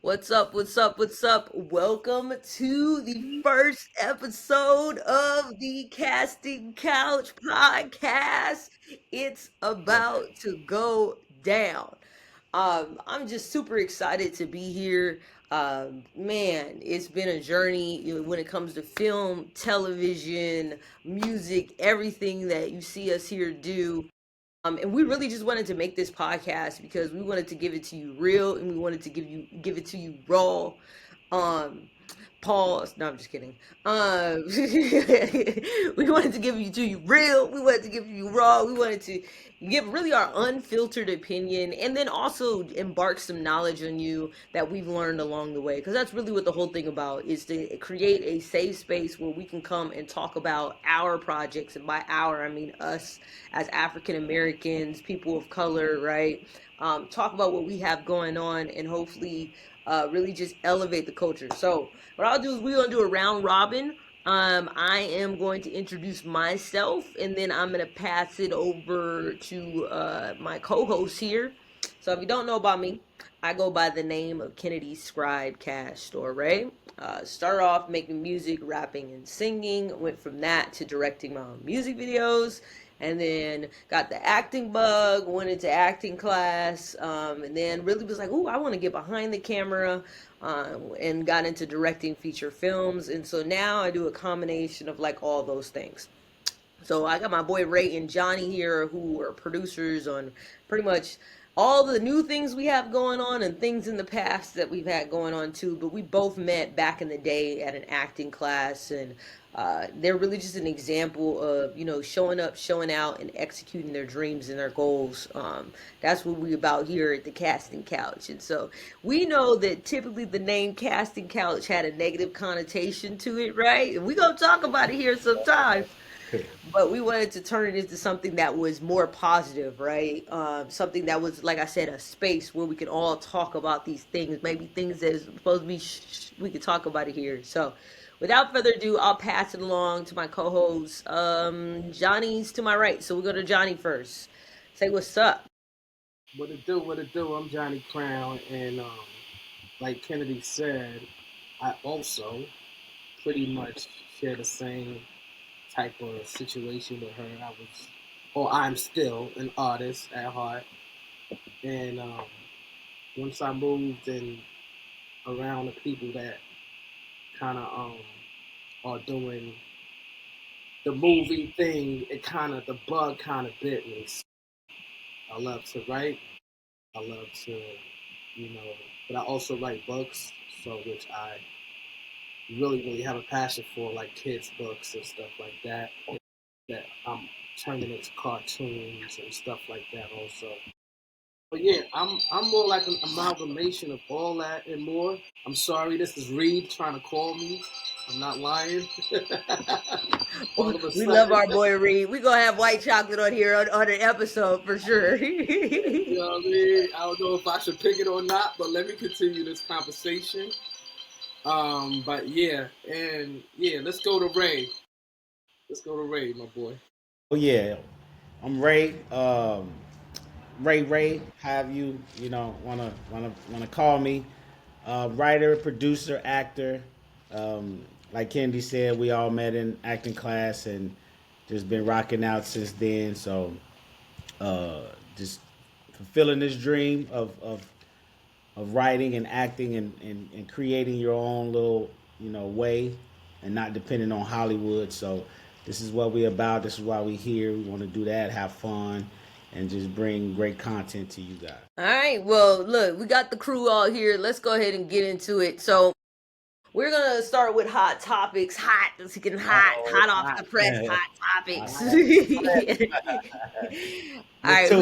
What's up? What's up? What's up? Welcome to the first episode of the Casting Couch podcast. It's Yes. about to go down. I'm just super excited to be here. Man, it's been a journey when it comes to film, television, music, everything that you see us here do. And we really just wanted to make this podcast because we wanted to give it to you real and we wanted to give it to you raw. Um, Pause. No, I'm just kidding. We wanted to give you to you real. We wanted to give you raw. We wanted to give really our unfiltered opinion, and then also embark some knowledge on you that we've learned along the way. Because that's really what the whole thing about is to create a safe space where we can come and talk about our projects, and by our I mean us as African Americans, people of color, right? Talk about what we have going on, and hopefully really just elevate the culture. So what I'll do is we're gonna do a round robin. I am going to introduce myself, and then I'm gonna pass it over to my co-host here. So if you don't know about me, I go by the name of Kennedy Scribe Cash Store, right? Started off making music, rapping, and singing. Went from that to directing my own music videos, and then got the acting bug. Went into acting class, and then really was like, "Ooh, I want to get behind the camera." And got into directing feature films, and so now I do a combination of like all those things. So I got my boy Ray and Johnny here, who are producers on pretty much all the new things we have going on and things in the past that we've had going on too. But we both met back in the day at an acting class, and they're really just an example of showing up, showing out, and executing their dreams and their goals. That's what we about here at the Casting Couch. And so we know that typically the name Casting Couch had a negative connotation to it, right? And we gonna talk about it here sometimes, but we wanted to turn it into something that was more positive, right? Something that was, like I said, a space where we could all talk about these things, maybe things that is supposed to be we could talk about it here. So without further ado, I'll pass it along to my co-host. Johnny's to my right, so we'll go to Johnny first. Say what's up. What it do? What it do? I'm Johnny Crown, and like Kennedy said, I also pretty much share the same type of situation with her. I'm still an artist at heart, and once I moved and around the people that kind of are doing the movie thing, the bug kind of bit me. I love to write. I love to, you know, but I also write books, so which I really have a passion for, like kids' books and stuff like that. That I'm turning into cartoons and stuff like that also. But yeah, I'm more like an amalgamation of all that and more. I'm sorry, this is Reed trying to call me. I'm not lying. All of a We love sudden, our boy Reed. We gonna have white chocolate on here on an episode for sure. you know what I mean? I don't know if I should pick it or not, but let me continue this conversation. But yeah, and yeah, let's go to Ray. Let's go to Ray, my boy. Oh yeah, I'm Ray. Ray, have you wanna call me? Writer, producer, actor. Like Kennedy said, we all met in acting class and just been rocking out since then. So just fulfilling this dream of writing and acting and creating your own little way and not depending on Hollywood. So this is what we're about. This is why we're here. We want to do that, have fun, and just bring great content to you guys. All right. Well, look, we got the crew all here. Let's go ahead and get into it. So, we're gonna start with hot topics. Hot, it's getting hot, Oh, hot it's off hot. the press. Yeah. Hot topics. Hot off the All Get right, to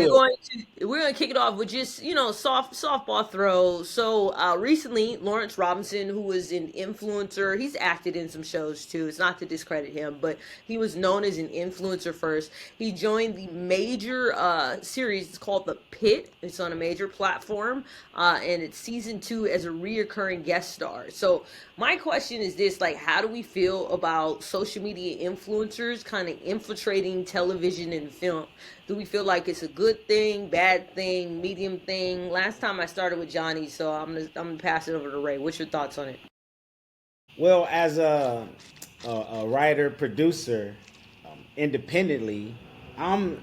it. we're gonna kick it off with just softball throw. So recently, Lawrence Robinson, who was an influencer, he's acted in some shows too. It's not to discredit him, but he was known as an influencer first. He joined the major series. It's called The Pit. It's on a major platform, and it's season 2 as a reoccurring guest star. So my question is this, like, how do we feel about social media influencers kind of infiltrating television and film? Do we feel like it's a good thing, bad thing, medium thing? Last time I started with Johnny, so I'm gonna pass it over to Ray. What's your thoughts on it? Well, as a writer producer, independently, I'm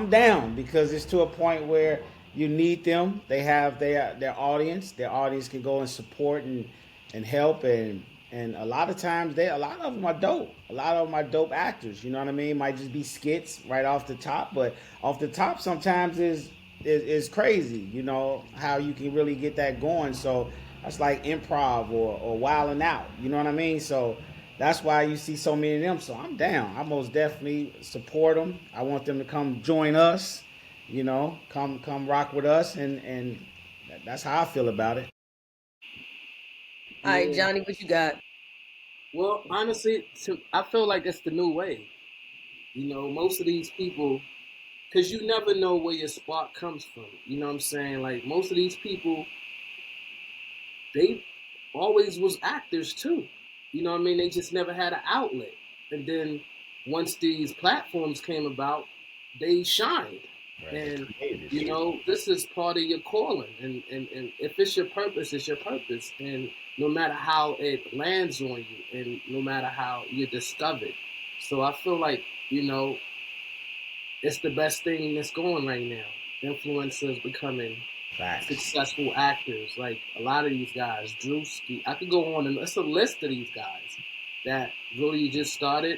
down because it's to a point where you need them. They have their audience. Their audience can go and support and help and a lot of them are dope. A lot of them are dope actors. You know what I mean? Might just be skits right off the top, but off the top sometimes is crazy. You know how you can really get that going. So that's like improv or wilding out. You know what I mean? So that's why you see so many of them. So I'm down. I most definitely support them. I want them to come join us. You know, come rock with us, and that's how I feel about it. All right, Yeah. Johnny, what you got? Well, honestly, I feel like it's the new way. Most of these people, because you never know where your spark comes from. You know what I'm saying? Like most of these people, they always was actors too. You know what I mean? They just never had an outlet. And then once these platforms came about, they shined. Right, they And created. this is part of your calling. And if it's your purpose, it's your purpose. And no matter how it lands on you and no matter how you're discovered. So I feel like, you know, it's the best thing that's going right now. Influencers becoming Facts. successful actors. Like a lot of these guys, Drewski. I could go on and it's a list of these guys that really just started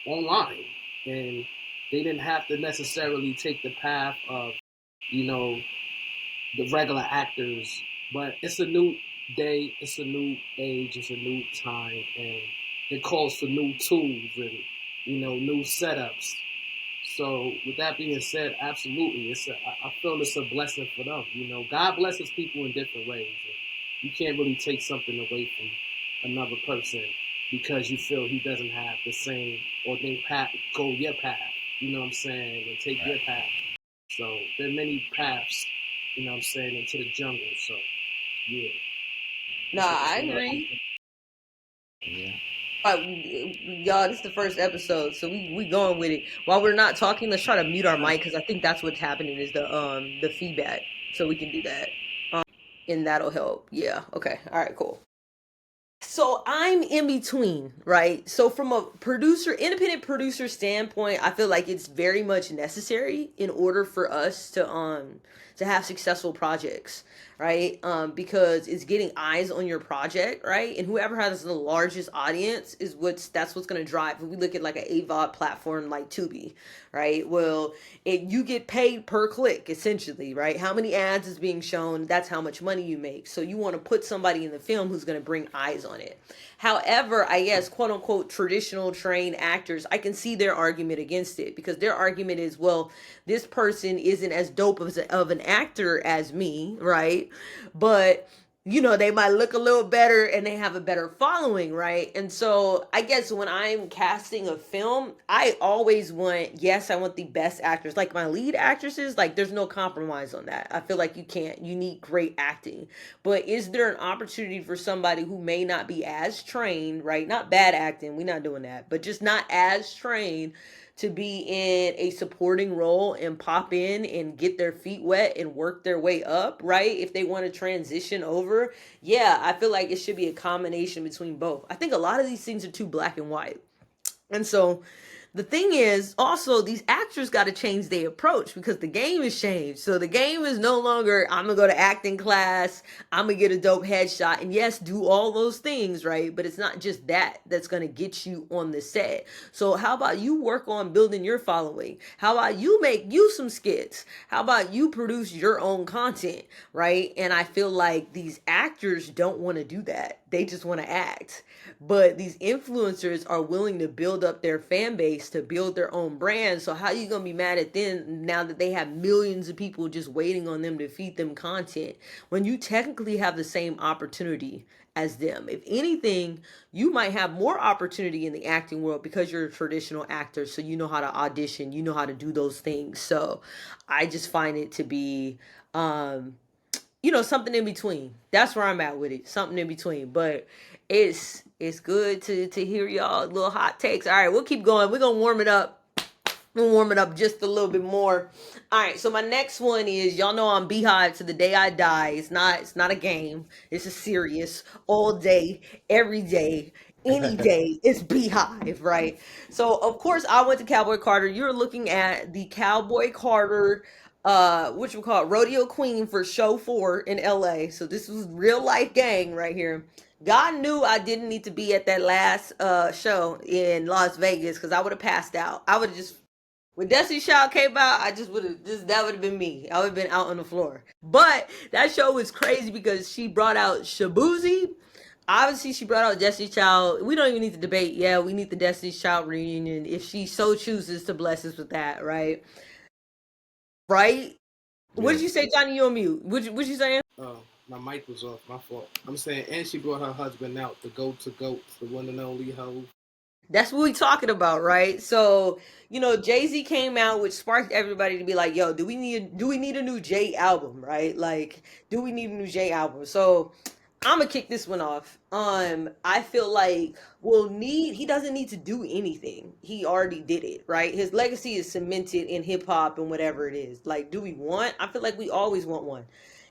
online, and they didn't have to necessarily take the path of you know the regular actors. But it's a new day, it's a new age, it's a new time, and it calls for new tools and new setups. So with that being said, absolutely, I feel it's a blessing for them. God blesses people in different ways. You can't really take something away from another person because you feel he doesn't have the same or they go your path. You know what I'm saying? And take Right. your path. So there are many paths. You know what I'm saying into the jungle. So yeah, Nah, that's I what I agree. think. Yeah. Y'all, this is the first episode, so we going with it. While we're not talking, let's try to mute our mic because I think that's what's happening is the feedback. So we can do that, and that'll help. Yeah. Okay. All right. Cool. So I'm in between, right? So from a independent producer standpoint, I feel like it's very much necessary in order for us to have successful projects, right? Because it's getting eyes on your project, right? And whoever has the largest audience is what's going to drive. If we look at like an AVOD platform like Tubi, right? Well, you get paid per click essentially, right? How many ads is being shown, that's how much money you make. So you want to put somebody in the film who's going to bring eyes on it. However, I guess quote unquote traditional trained actors, I can see their argument against it because their argument is, well, this person isn't as dope of an actor as me, right? But they might look a little better and they have a better following, right? And so I guess when I'm casting a film, I always yes, I want the best actors. Like my lead actresses, like there's no compromise on that. I feel like you need great acting. But is there an opportunity for somebody who may not be as trained, right? Not bad acting, we're not doing that, but just not as trained to be in a supporting role and pop in and get their feet wet and work their way up, right? If they want to transition over, yeah, I feel like it should be a combination between both. I think a lot of these things are too black and white. And so the thing is, also, these actors got to change their approach because the game has changed. So the game is no longer, I'm going to go to acting class, I'm going to get a dope headshot, and yes, do all those things, right? But it's not just that that's going to get you on the set. So how about you work on building your following? How about you make you some skits? How about you produce your own content, right? And I feel like these actors don't want to do that. They just want to act. But these influencers are willing to build up their fan base to build their own brand. So how are you gonna be mad at them now that they have millions of people just waiting on them to feed them content when you technically have the same opportunity as them? If anything, you might have more opportunity in the acting world because you're a traditional actor, so you know how to audition, you know how to do those things. So I just find it to be something in between. That's where I'm at with it. Something in between. But it's good to hear y'all little hot takes. All right, we'll keep going. We're gonna warm it up. We'll warm it up just a little bit more. All right, so my next one is, y'all know I'm Beehive to the day I die. It's not a game. It's a serious all day, every day, any day. It's Beehive, right? So of course I went to Cowboy Carter. You're looking at the Cowboy Carter what you call it, rodeo queen for show 4 in LA. So this was real life gang right here. God knew I didn't need to be at that last show in Las Vegas because I would have passed out. I would have just, when Destiny Child came out, I just would have just, that would have been me. I would have been out on the floor. But that show was crazy because she brought out Shabuzi. Obviously, she brought out Destiny Child. We don't even need to debate. Yeah, we need the Destiny Child reunion if she so chooses to bless us with that, right? Right? What did you Yes. say, Johnny? You on mute? What you saying? Oh, my mic was off. My fault. I'm saying, and she brought her husband out, the goat to goats, the one and only hoe. That's what we talking about, right? So, Jay Z came out, which sparked everybody to be like, "Yo, do we need a new Jay album, right? Like, do we need a new Jay album?" So, I'm gonna kick this one off. I feel like, he doesn't need to do anything. He already did it, right? His legacy is cemented in hip hop and whatever it is. Like, do we want? I feel like we always want one.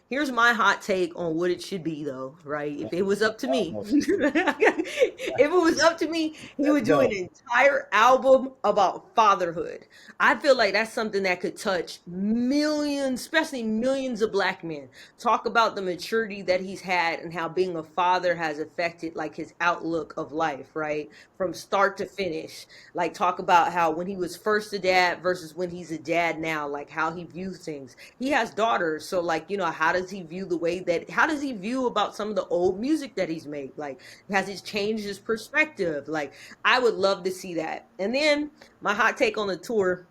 Here's my hot take on what it should be, though, right? If it was up to me, Almost. if it was up to me, he Let's would do an go. entire album about fatherhood. I feel like that's something that could touch millions, especially millions of black men. Talk about the maturity that he's had and how being a father has affected like his outlook of life, right? From start to finish. Like talk about how when he was first a dad versus when he's a dad now, like how he views things. He has daughters, so like, how does he view the way that how does he view about some of the old music that he's made? Like has it changed his perspective? Like I would love to see that. And then my hot take on the tour,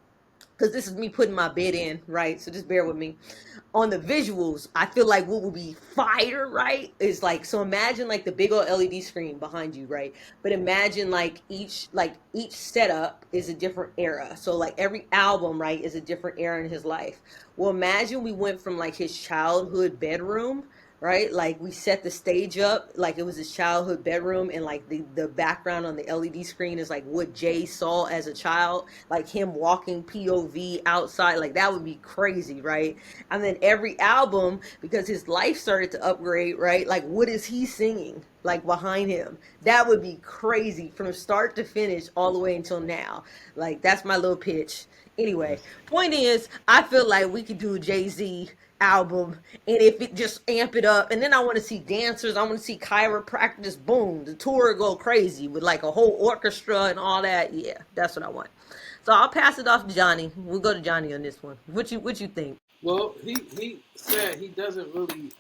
because this is me putting my bid in, right? So just bear with me. On the visuals, I feel like what would be fire, right? Is like, so imagine like the big old LED screen behind you, right? But imagine like each setup is a different era. So like every album, right, is a different era in his life. Well, imagine we went from like his childhood bedroom, right? Like we set the stage up like it was his childhood bedroom, and like the background on the LED screen is like what Jay saw as a child, like him walking POV outside. Like that would be crazy, right? And then every album, because his life started to upgrade, right? Like what is he singing like behind him? That would be crazy from start to finish all the way until now. Like that's my little pitch. Anyway, Yes. point is, I feel like we could do a Jay-Z album, and if it just amp it up, and then I want to see dancers, I want to see chiropractors, boom, the tour go crazy with like a whole orchestra and all that. Yeah, that's what I want. So I'll pass it off to Johnny. We'll go to Johnny on this one. What you think? Well, he said he doesn't really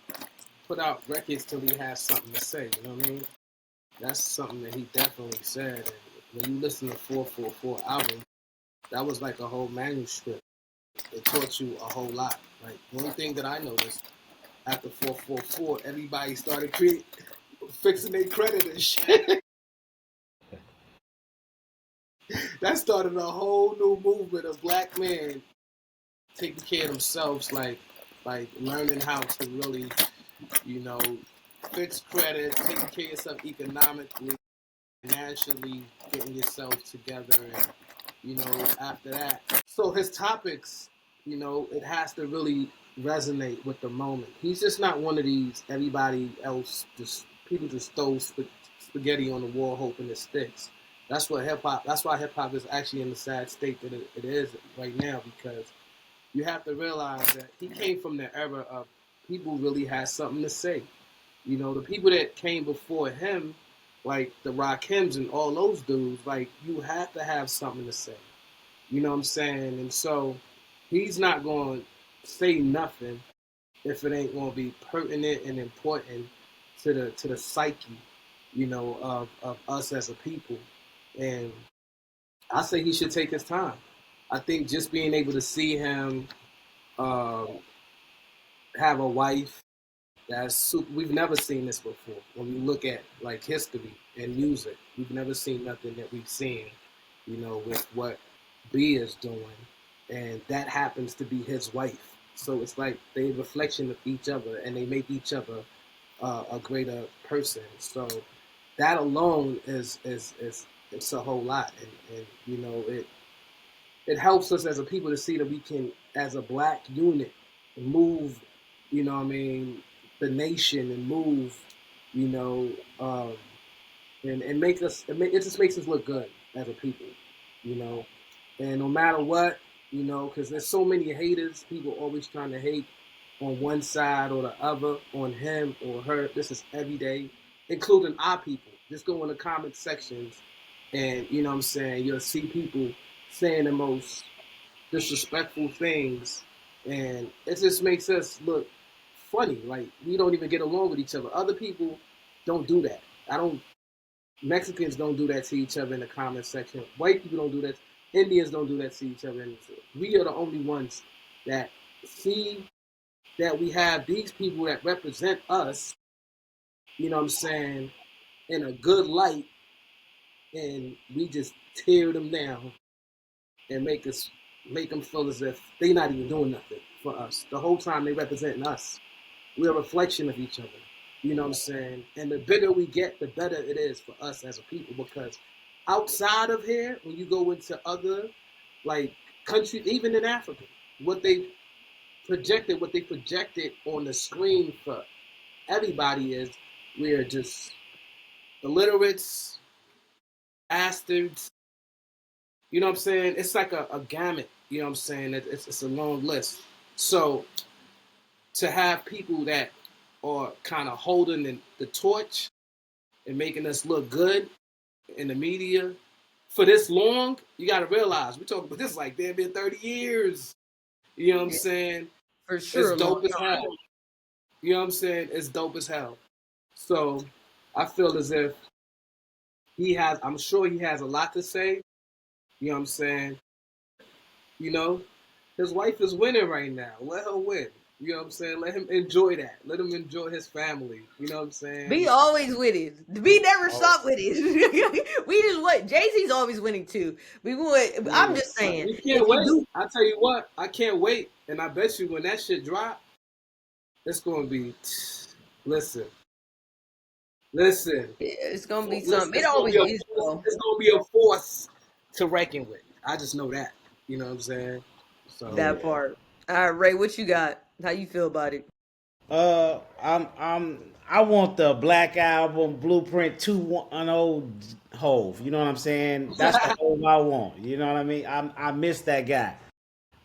put out records till he has something to say. You know what I mean? That's something that he definitely said. And when you listen to 444 album, that was like a whole manuscript. It taught you a whole lot. Like one thing that I noticed after 444, everybody started fixing their credit and shit. That started a whole new movement of black men taking care of themselves, like learning how to really, you know, fix credit, taking care of yourself economically, financially, getting yourself together, and after that. So his topics, it has to really resonate with the moment. He's just not one of these everybody else just people just throw spaghetti on the wall hoping it sticks. That's what hip hop. That's why hip hop is actually in the sad state that it is right now, because you have to realize that he came from the era of people really had something to say. The people that came before him, like the Rakims and all those dudes, like you have to have something to say. You know what I'm saying? And so he's not going to say nothing if it ain't going to be pertinent and important to the psyche, of us as a people. And I say he should take his time. I think just being able to see him um, have a wife that's super, we've never seen this before. When we look at like history and music, we've never seen nothing that we've seen, with what B is doing, and that happens to be his wife. So it's like they reflection of each other, and they make each other a greater person. So that alone is it's a whole lot, and you know it helps us as a people to see that we can, as a black unit, move. You know, what I mean, the nation and move. You know, and make us. It just makes us look good as a people. You know, and no matter what, you know, because there's so many haters, people always trying to hate on one side or the other, on him or her. This is every day, including our people. Just go in the comment sections, and you know what I'm saying, you'll see people saying the most disrespectful things, and it just makes us look funny. Like we don't even get along with each other. Other people don't do that. I don't. Mexicans don't do that to each other in the comment section. White people don't do that. Indians don't do that to each other. We are the only ones that see that we have these people that represent us, you know what I'm saying, in a good light, and we just tear them down and make them feel as if they not even doing nothing for us. The whole time they representing us. We're a reflection of each other. You know what I'm saying? And the bigger we get, the better it is for us as a people, because outside of here, when you go into other like countries, even in Africa, what they projected on the screen for everybody is we're just illiterates, bastards. You know what I'm saying? It's like a gamut. You know what I'm saying? It's a long list. So to have people that are kind of holding the torch and making us look good in the media for this long, you got to realize we're talking about this like damn near 30 years. You know what I'm Yeah, saying? for It's sure, a long dope as time. hell. You know what I'm saying? It's dope as hell. So I feel as if I'm sure he has a lot to say. You know what I'm saying? You know, his wife is winning right now. Let her win. You know what I'm saying? Let him enjoy that. Let him enjoy his family. You know what I'm B saying? always winning. B never Oh, stop winning. We just what Jay Z's always winning too. We would. I'm Yeah. just saying, We if can't you wait. do, I tell you what, I can't wait. And I bet you when that shit drop, it's gonna be listen, listen. it's gonna be Listen, something. It always is though. it's gonna be a force to reckon with. I just know that. You know what I'm saying? So That yeah. part. All right, Ray, what you got? How you feel about it? I want the Black Album Blueprint 2.0 Hove. You know what I'm saying? That's the Hove I want. You know what I mean? I miss that guy.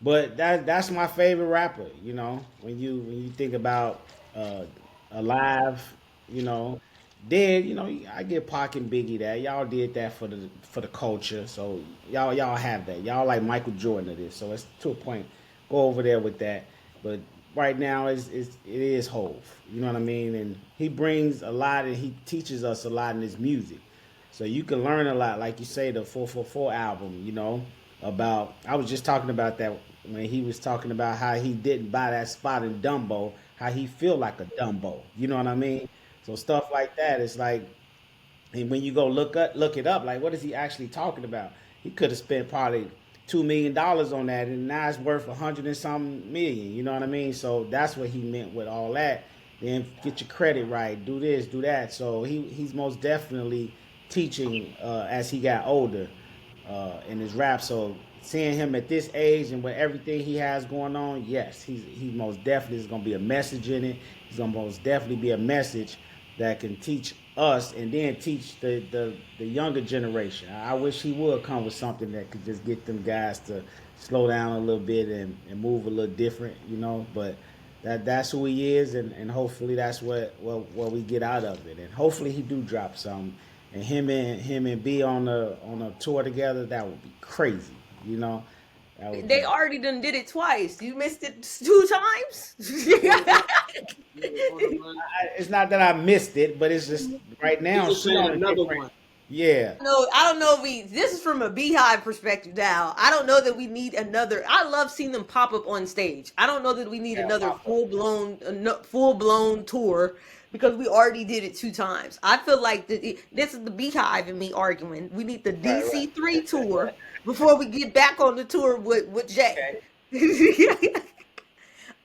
But that's my favorite rapper. You know, when you think about uh, alive, you know, dead. You know, I get Pac and Biggie that y'all did that for the culture. So y'all have that. Y'all like Michael Jordan of this. So it's to a point. Go over there with that. But right now it is Hove. You know what I mean? And he brings a lot and he teaches us a lot in his music. So you can learn a lot, like you say, the 444 album, you know, about I was just talking about that when he was talking about how he didn't buy that spot in Dumbo, how he feel like a Dumbo. You know what I mean? So stuff like that, it's like and when you go look it up, like what is he actually talking about? He could have spent probably $2 million on that, and now it's worth 100 and some million. You know what I mean? So that's what he meant with all that. Then get your credit right, do this, do that. So he's most definitely teaching as he got older in his rap. So seeing him at this age and with everything he has going on, yes, he most definitely is gonna be a message in it. He's gonna most definitely be a message that can teach us and then teach the younger generation. I wish he would come with something that could just get them guys to slow down a little bit and move a little different, you know. But that's who he is, and hopefully that's what we get out of it. And hopefully he do drop something. And him and B on a tour together, that would be crazy, you know. That would They be. already done did it twice. You missed it 2 times. on the run, on the run. It's not that I missed it, but it's just right He's now just she saying on a another different. one. Yeah, No, I don't know if we. This is from a Beehive perspective now. I don't know that we need another. I love seeing them pop up on stage. I don't know that we need yeah, another pop up. full blown tour because we already did it 2 times. I feel like this is the Beehive and me arguing. We need the Right, right. DC 3 tour before we get back on the tour with Jay. Okay.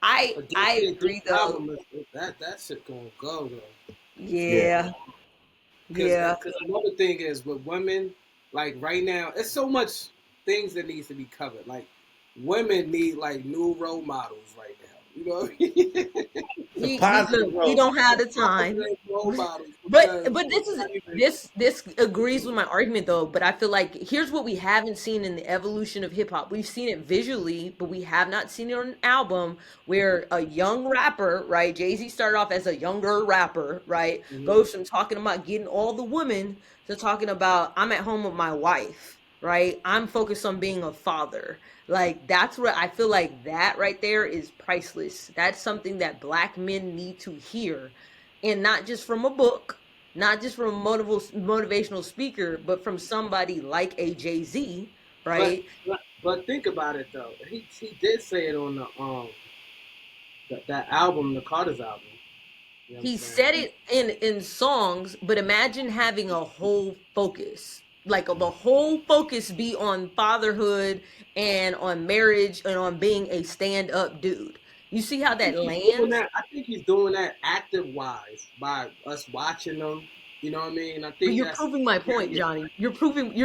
A I dedicated Duke agree though. album, that shit gonna go though. Yeah. Yeah, Because yeah. another thing is with women, like right now, it's so much things that needs to be covered. Like women need like new role models right now. You know what I mean? The We look, positive we role. don't have the time. Positive role models But because this it's is not even. this agrees with my argument though, but I feel like here's what we haven't seen in the evolution of hip hop. We've seen it visually, but we have not seen it on an album where a young rapper, right? Jay-Z started off as a younger rapper, right? Mhm. Goes from talking about getting all the women to talking about I'm at home with my wife, right? I'm focused on being a father. Like that's what I feel like that right there is priceless. That's something that black men need to hear, and not just from a book, not just from a motivational speaker, but from somebody like a Jay-Z, But, right? but think about it though. He did say it on the that album, the Carter's album. You know what I'm He saying? said it in songs, but imagine having a whole focus. Like the whole focus be on fatherhood and on marriage and on being a stand-up dude. You see how I think that he's doing lands? that. I think he's doing that active wise by us watching them. You know what I mean? I But think you're that's proving my yeah, point, yeah, Johnny. You're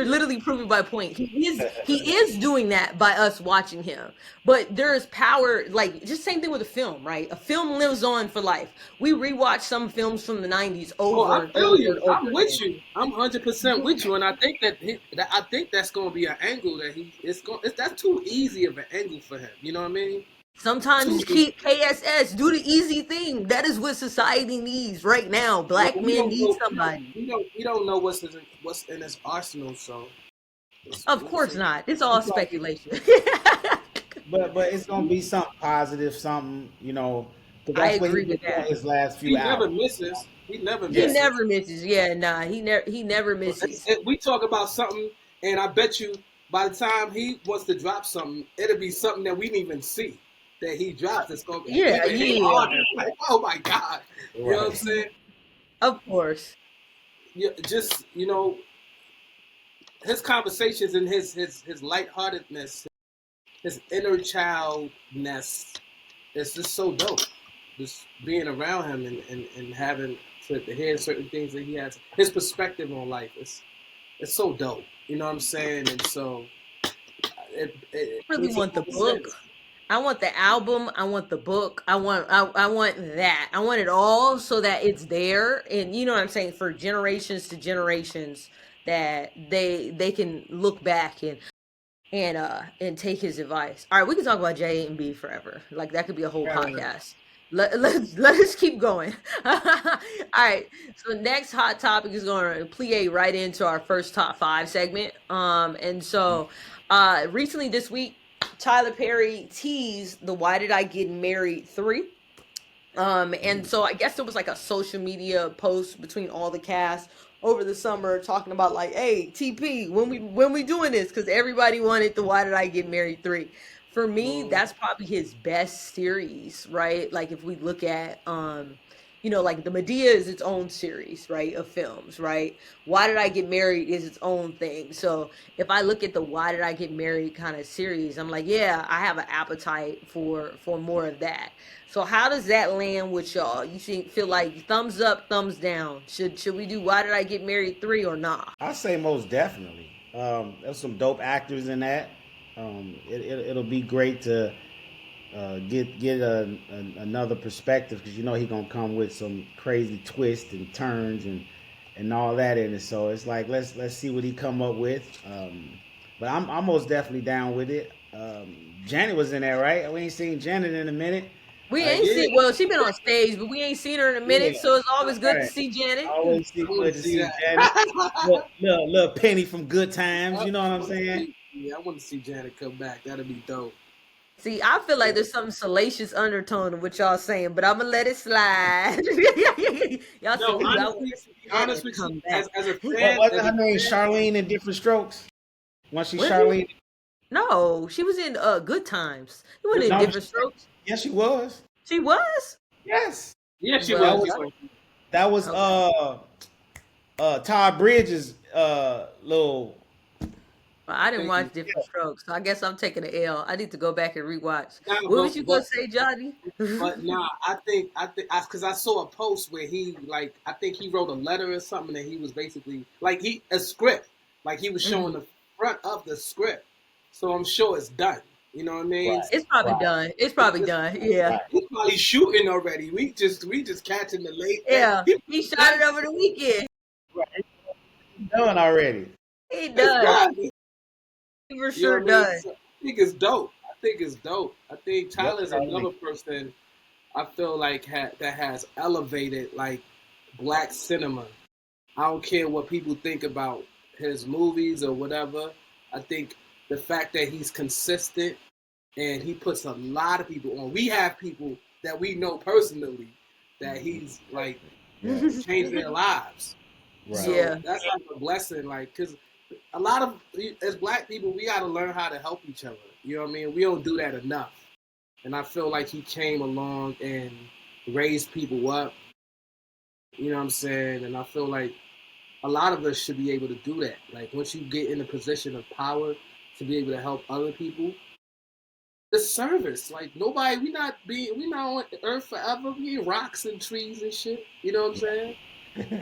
yeah. literally proving my point. He is doing that by us watching him. But there is power, like just same thing with a film, right? A film lives on for life. We rewatch some films from the 90s Oh, over I and feel over and you. over I'm again. with you. I'm 100% with you, and I think I think that's going to be an angle that he it's going. That's too easy of an angle for him. You know what I mean? Sometimes Too just easy. keep KSS, do the easy thing. That is what society needs right now. Well, Black we men don't need know. somebody. We don't know what's in his arsenal. So Of we'll course see. not. It's all It's like, speculation. but it's gonna be something positive, something because I that's what he's agree been with doing that. his last few He never albums. misses. He never He Yeah, misses. never misses. Yeah, nah, he never misses. We talk about something, and I bet you by the time he wants to drop something, it'll be something that we didn't even see that he drops. It's gonna be Yeah, even hit yeah, harder. Like, oh my god, you know what I'm right. saying? of course. Yeah, just his conversations and his lightheartedness, his inner childness, it's just so dope. Just being around him and having to hear certain things that he has, his perspective on life is so dope. You know what I'm saying? And so it Really makes a want the lot of book. sense. I want the album. I want the book. I want that. I want it all so that it's there, and you know what I'm saying, for generations to generations, that they can look back and take his advice. All right, we can talk about J and B forever. Like that could be a whole Right, right, right. podcast. Let us keep going. All right. So next hot topic is going to plie right into our first top five segment. And so recently this week, Tyler Perry teased the Why Did I Get Married 3. And so I guess there was like a social media post between all the cast over the summer talking about like, hey, TP, when we doing this? Because everybody wanted the Why Did I Get Married 3. For me, Mm. that's probably his best series, right? Like if we look at like the Medea is its own series, right, of films, right? Why Did I Get Married is its own thing. So if I look at the Why Did I Get Married kind of series, I'm like, yeah, I have an appetite for more of that. So how does that land with y'all? You feel like thumbs up, thumbs down? Should we do Why Did I Get Married 3 or nah? I say most definitely. There's some dope actors in that. It'll be great to get another perspective because he gonna come with some crazy twists and turns and all that in it. So it's like let's see what he come up with. But I'm most definitely down with it. Janet was in there, right? We ain't seen Janet in a minute. We Uh, ain't Yeah, seen, well, she been on stage, but we ain't seen her in a yeah, minute, so it's always good to right. see Janet. Always see I want good to to see see Janet. that. Little Penny from Good Times. You know what I'm saying? Yeah, I want to see Janet come back. That'd be dope. See, I feel like there's some salacious undertone to what y'all saying, but I'm gonna let it slide. Y'all said, No, ooh, I want honestly, to to see be honest Janet with you, come back. as a What fan, was her name? Charlene in Different Strokes. Once she Was she? Charlene. No, she was in Good Times. It wasn't in No, Different Strokes. yes, she was. She was? Yes, yeah, she that Well, was. She was was. that was okay. Todd Bridges little. I didn't Thank you. watch Different Strokes, so I guess I'm taking an L. I need to go back and rewatch. Nah, What was you gonna say, Johnny? but nah, I think because I saw a post where he like I think he wrote a letter or something that he was basically like he a script like he was showing Mhm. the front of the script, so I'm sure it's done. You know what I mean? Right, It's probably right, done. It's It's, probably it's, done. Yeah, right. he's probably shooting already. We just catching the late. yeah. He He shot done. it over the weekend. Right. It's done already. He It's done. done. He for You know sure what I mean? done. So I think it's dope. I think it's dope. I think Yep, Tyler's totally. another person I feel like that has elevated like black cinema. I don't care what people think about his movies or whatever. I think the fact that he's consistent and he puts a lot of people on. We have people that we know personally that he's like Yes. changed their lives. Right. So Yeah. that's like a blessing, like because a lot of as black people, we got to learn how to help each other. You know what I mean? We don't do that enough, and I feel like he came along and raised people up. You know what I'm saying? And I feel like a lot of us should be able to do that. Like once you get in a position of power to be able to help other people, the service. Like nobody, we not on Earth forever. We ain't rocks and trees and shit. You know what I'm saying?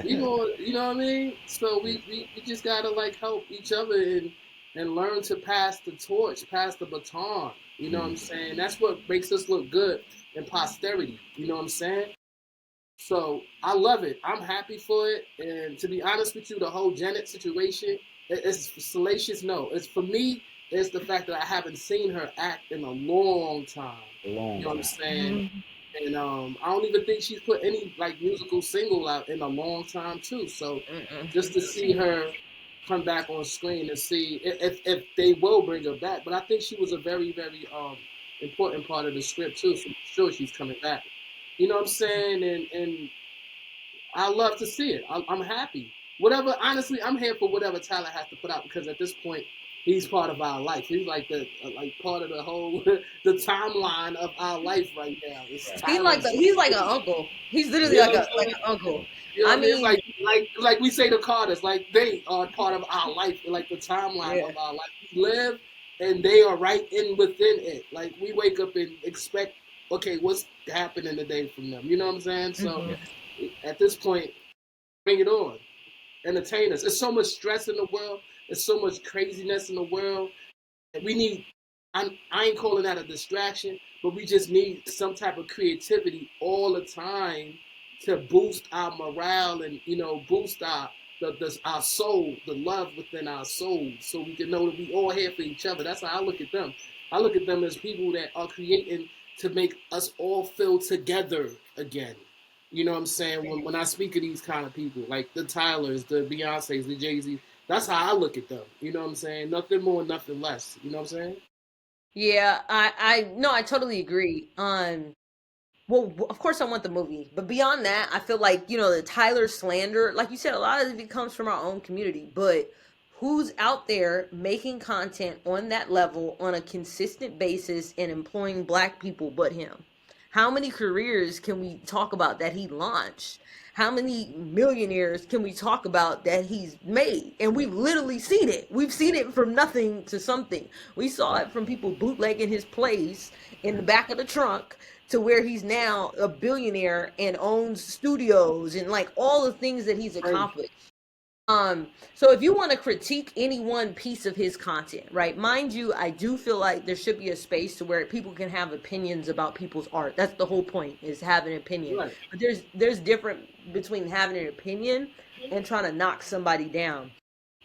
We going, you know what I mean? So Yeah. we just gotta like help each other and learn to pass the torch, pass the baton. You know what I'm Mhm. saying? That's what makes us look good in posterity. You know what I'm saying? So I love it. I'm happy for it. And to be honest with you, the whole Janet situation, it's salacious. No, it's for me. It's the fact that I haven't seen her act in a long time. A long You know what I'm time. saying? Mhm. And I don't even think she's put any like musical single out in a long time too. So Mm-mm. just to see her come back on screen and see if they will bring her back, but I think she was a very important part of the script too. So I'm sure she's coming back. You know what I'm saying? And I love to see it. I'm happy. Whatever, honestly, I'm here for whatever Tyler has to put out because at this point, he's part of our life. He's like the like part of the whole the timeline of our life right now. It's Right. Tyler's. He's like an uncle. He's literally You know Yeah. what I'm like saying? an uncle. You know I what I mean? It's mean, like we say to Carters, like they are part of our life, like the timeline yeah. of our life. We live, and they are right in within it. Like we wake up and expect, okay, what's happening today from them? You know what I'm saying? So Hmm. Yes. at this point, bring it on. Entertain us. There's so much stress in the world. There's so much craziness in the world. We need. I ain't calling that a distraction, but we just need some type of creativity all the time to boost our morale and boost our soul, the love within our soul, so we can know that we all here for each other. That's how I look at them. I look at them as people that are creating to make us all feel together again. You know what I'm saying? When I speak of these kind of people, like the Tylers, the Beyoncés, the Jay Z, that's how I look at them. You know what I'm saying? Nothing more, nothing less. You know what I'm saying? Yeah, I no, I totally agree. Well, of course, I want the movie, but beyond that, I feel like the Tyler slander, like you said, a lot of it comes from our own community. But who's out there making content on that level on a consistent basis and employing Black people but him? How many careers can we talk about that he launched? How many millionaires can we talk about that he's made? And we've literally seen it. We've seen it from nothing to something. We saw it from people bootlegging his plays in the back of the trunk to where he's now a billionaire and owns studios and like all the things that he's Crazy. accomplished. So if you want to critique any one piece of his content, right? Mind you, I do feel like there should be a space to where people can have opinions about people's art. That's the whole point, is having an opinion. Right. But there's different between having an opinion and trying to knock somebody down.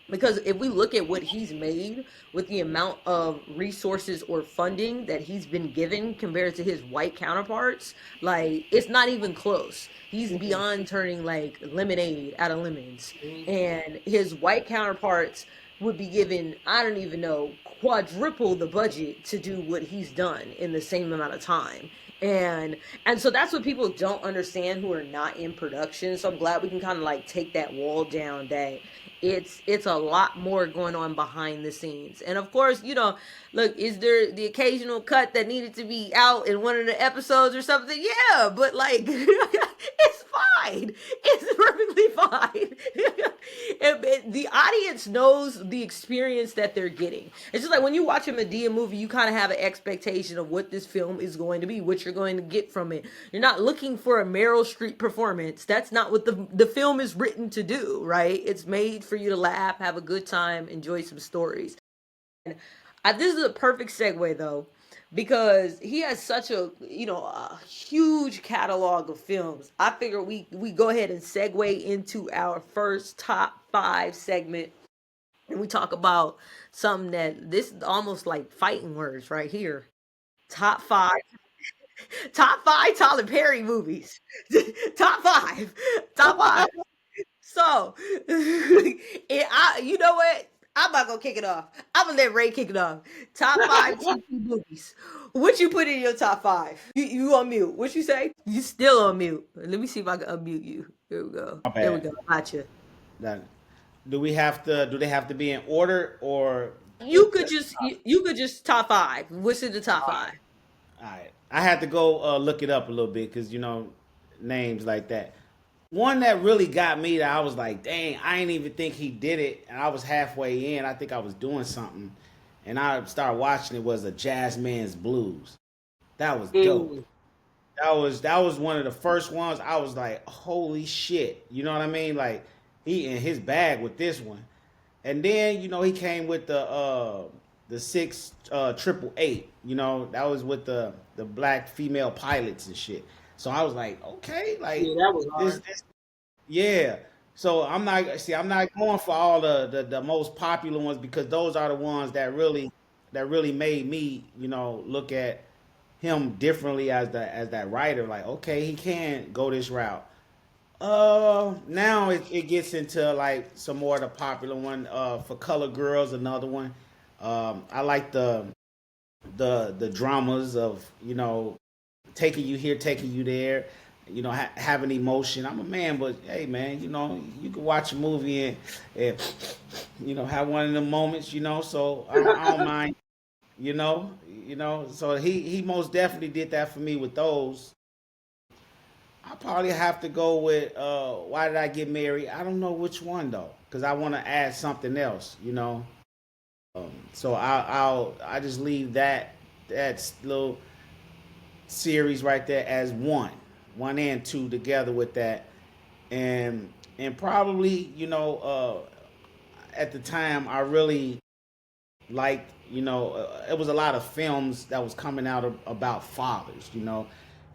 Because if we look at what he's made with the amount of resources or funding that he's been given compared to his white counterparts, like it's not even close. He's Mm-mm. beyond turning like lemonade out of lemons. Mm-hmm. And his white counterparts would be given, I don't even know, quadruple the budget to do what he's done in the same amount of time. And and so that's what people don't understand who are not in production. So I'm glad we can kind of like take that wall down, that it's a lot more going on behind the scenes. And of course, look, is there the occasional cut that needed to be out in one of the episodes or something? Yeah, but like it's fine. It's perfectly fine. the audience knows the experience that they're getting. It's just like when you watch a Medea movie, you kind of have an expectation of what this film is going to be, what you're going to get from it. You're not looking for a Meryl Streep performance. That's not what the film is written to do, right? It's made for you to laugh, have a good time, enjoy some stories. This is a perfect segue though, because he has such a huge catalog of films. I figure we go ahead and segue into our first top five segment, and we talk about something that this is almost like fighting words right here. Top five, top five Tyler Perry movies. Top five, top five. So, you know what? I'm not gonna kick it off. I'm gonna let Ray kick it off. Top five TV movies. What you put in your top five? You on mute? What you say? You still on mute? Let me see if I can unmute you. Here we go. My There we bad. go. Gotcha. Now, do we have to? Do they have to be in order or? You could just top five. What's in the top five? All right, I had to go look it up a little bit because names like that. One that really got me that I was like, dang, I didn't even think he did it, and I was halfway in. I think I was doing something, and I started watching it. Was a Jazz Man's Blues. That was dope. Mm. That was one of the first ones. I was like, holy shit, you know what I mean? Like he in his bag with this one, and then he came with the six triple eight. That was with the black female pilots and shit. So I was like, okay, like Yeah, that was hard. this yeah. So I'm not going for all the most popular ones because those are the ones that really made me, look at him differently as that writer. Like, okay, he can go this route. Now it gets into like some more of the popular one. For Color Girls, another one. I like the dramas of taking you here, taking you there. Having emotion. I'm a man, but hey, man, you can watch a movie and have one of them moments. So I don't mind. So he most definitely did that for me with those. I probably have to go with Why Did I Get Married? I don't know which one though, because I want to add something else. So I just leave that little series right there as one and two together with that, and probably at the time I really liked it was a lot of films that was coming out about fathers.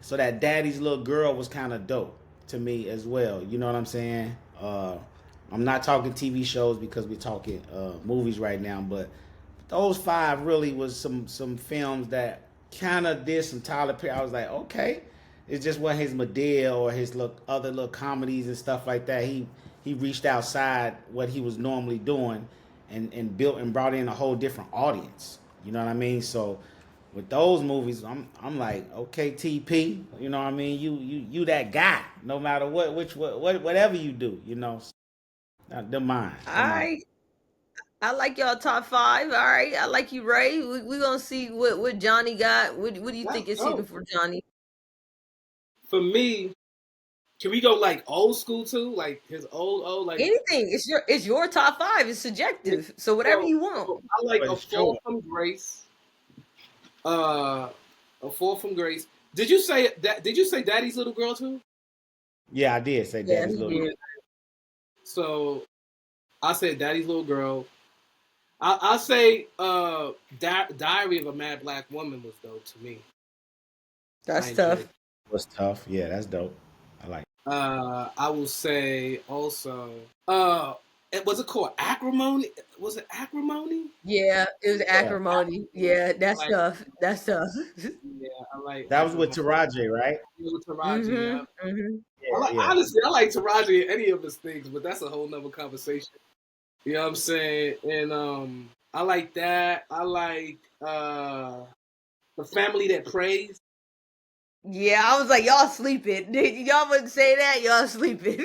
So that Daddy's Little Girl was kind of dope to me as well. You know what I'm saying? I'm not talking TV shows because we're talking movies right now, but those five really was some films that kind of did some Tyler Perry. I was like, okay, it just wasn't his Medea or his other little comedies and stuff like that. He reached outside what he was normally doing and built and brought in a whole different audience. You know what I mean? So with those movies, I'm like, okay, TP, you know what I mean? You that guy, no matter whatever you do. They're mine. All They're mine. right. I like y'all top five. All right. I like you, Ray. We gonna see what Johnny got. What do you That's think is hitting dope. for Johnny? For me, can we go like old school too? Like his old like Anything. It's your top five. It's yeah, subjective. So whatever so, you want. so I like For a sure. fall from grace. Uh a fall from grace. Did you say Daddy's Little Girl too? Yeah, I did say Yeah, Daddy's he Little Yeah. Girl. did. So I said Daddy's Little Girl. I'll say Diary of a Mad Black Woman was dope to me. I That's enjoyed. tough. Was tough. Yeah, that's dope. I like. I will say also. Uh, was it called Acrimony? Was it Acrimony? Yeah, it was Yeah, acrimony. Yeah, I that's like. tough. That's tough. Yeah, I like that was with Acrimony. Taraji, right? With Taraji, Mm-hmm. yeah. Mm-hmm. I Yeah, like yeah. honestly, I like Taraji in any of his things, but that's a whole nother conversation. You know what I'm saying? And I like that. I like the family that prays. Yeah, I was like, y'all sleeping. Y'all wouldn't say that. Y'all sleeping.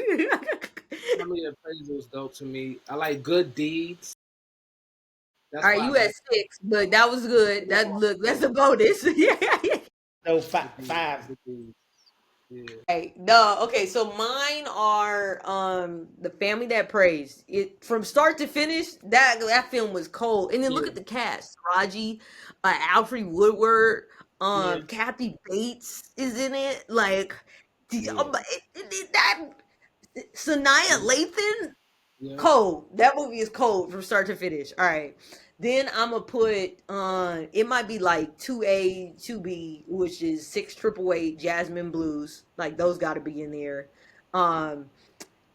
Family that prays was dope to me. I like good deeds. All That's right, why I you at like six, but that was good. That look, that's a bonus. Yeah. So good deeds. five. Good deeds. Yeah, Right. No, okay, so mine are The Family That Prays. It from start to finish, that film was cold. And then look yeah, at the cast. Raji, Alfred Woodward, yeah, Kathy Bates is in it. Like Yeah. that Sanaya yeah, Lathan, yeah. cold. That movie is cold from start to finish. All right. Then I'm gonna put it might be like 2A, 2B, which is six triple eight Jasmine Blues. Like those gotta be in there. Um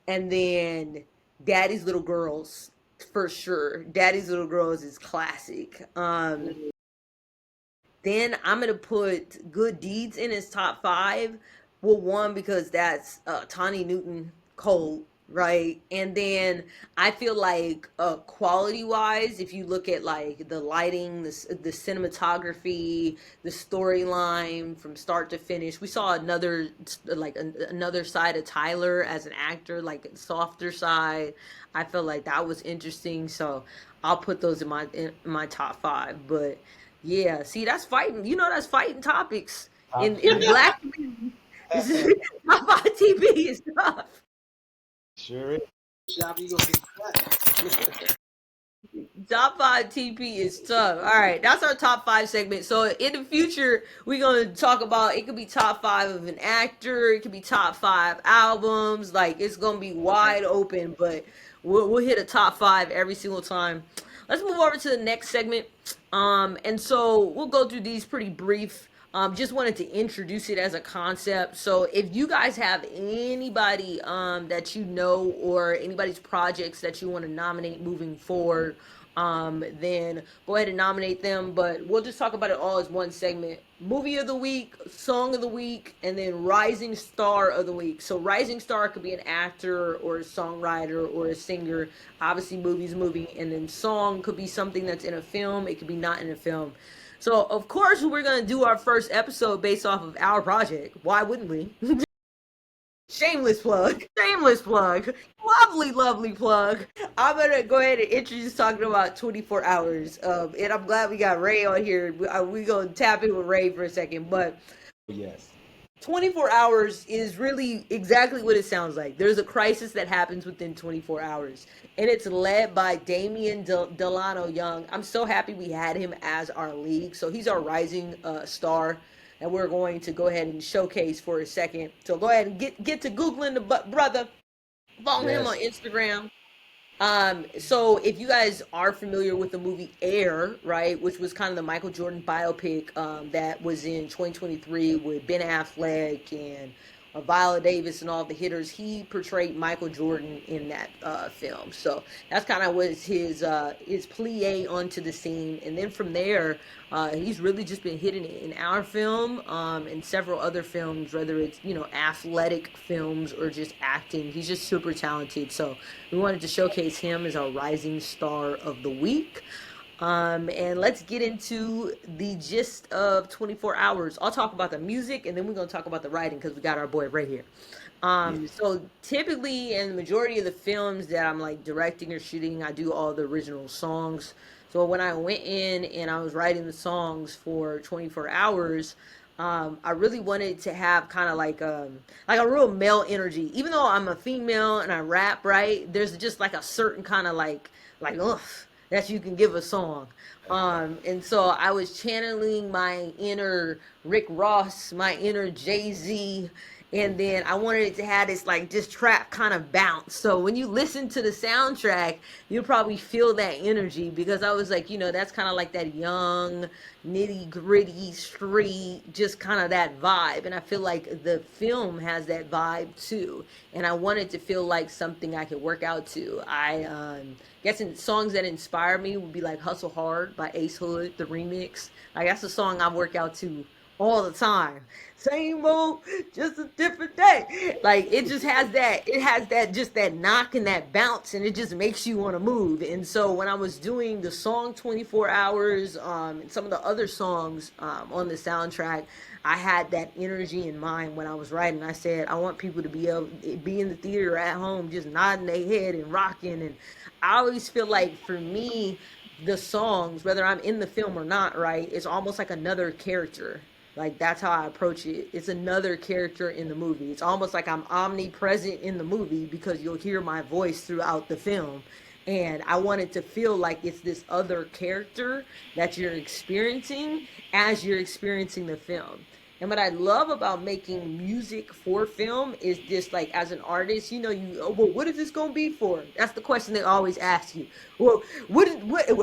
and then Daddy's Little Girls for sure. Daddy's Little Girls is classic. Then I'm gonna put Good Deeds in his top five. Well, one because that's Tawny Newton Cole, right? And then I feel like quality wise, if you look at like the lighting, the cinematography, the storyline from start to finish, we saw another another side of Tyler as an actor, like softer side. I feel like that was interesting, so I'll put those in my top five. But yeah, see, that's fighting. You know, that's fighting topics Top in three. the black community. This is my TV is tough. Sure is. Shop, you gonna get cut. Top five TP is tough. All right, that's our top five segment. So in the future, we're gonna talk about it. Could be top five of an actor. It could be top five albums. Like it's gonna be wide open, but we'll hit a top five every single time. Let's move over to the next segment. And so we'll go through these pretty brief. Just wanted to introduce it as a concept. So if you guys have anybody that you know or anybody's projects that you want to nominate moving forward, then go ahead and nominate them. But we'll just talk about it all as one segment. Movie of the week, song of the week, and then rising star of the week. So rising star could be an actor or a songwriter or a singer. Obviously, movie's a movie, and then song could be something that's in a film. It could be not in a film. So of course we're gonna do our first episode based off of our project. Why wouldn't we? Shameless plug. Shameless plug. Lovely, lovely plug. I'm gonna go ahead and introduce talking about 24 hours. And I'm glad we got Ray on here. We gonna tap in with Ray for a second, but Yes. 24 hours is really exactly what it sounds like. There's a crisis that happens within 24 hours, and it's led by Delano Young. I'm so happy we had him as our lead. So he's our rising star, and we're going to go ahead and showcase for a second. So go ahead and get to Googling the brother. Follow him on Yes. Instagram. So if you guys are familiar with the movie Air, right, which was kind of the Michael Jordan biopic that was in 2023 with Ben Affleck and Viola Davis and all the hitters, he portrayed Michael Jordan in that film. So that's kind of was his plie onto the scene, and then from there, he's really just been hitting it in our film and several other films, whether it's athletic films or just acting. He's just super talented. So we wanted to showcase him as our rising star of the week. And let's get into the gist of 24 hours. I'll talk about the music and then we're going to talk about the writing because we got our boy right here. Yeah. So typically in the majority of the films that I'm like directing or shooting, I do all the original songs. So when I went in and I was writing the songs for 24 hours, I really wanted to have kind of like a real male energy. Even though I'm a female and I rap, right? There's just like a certain kind of like ugh that you can give a song. And so I was channeling my inner Rick Ross, my inner Jay Z, and then I wanted it to have this like this trap kind of bounce. So when you listen to the soundtrack, you'll probably feel that energy because I was like, that's kind of like that young, nitty gritty street, just kind of that vibe. And I feel like the film has that vibe too. And I wanted to feel like something I could work out to. I guess in songs that inspire me would be like Hustle Hard by Ace Hood, the remix. Like that's a song I work out to all the time. Same old, just a different day. Like it just has that, it has that just that knock and that bounce, and it just makes you want to move. And so when I was doing the song 24 Hours, and some of the other songs on the soundtrack, I had that energy in mind when I was writing. I said I want people to be able be in the theater at home, just nodding their head and rocking. And I always feel like for me, the songs, whether I'm in the film or not, right, it's almost like another character. Like that's how I approach it. It's another character in the movie. It's almost like I'm omnipresent in the movie because you'll hear my voice throughout the film. And I want it to feel like it's this other character that you're experiencing as you're experiencing the film. And what I love about making music for film is just like as an artist, oh, well, what is this gonna be for? That's the question they always ask you. Well,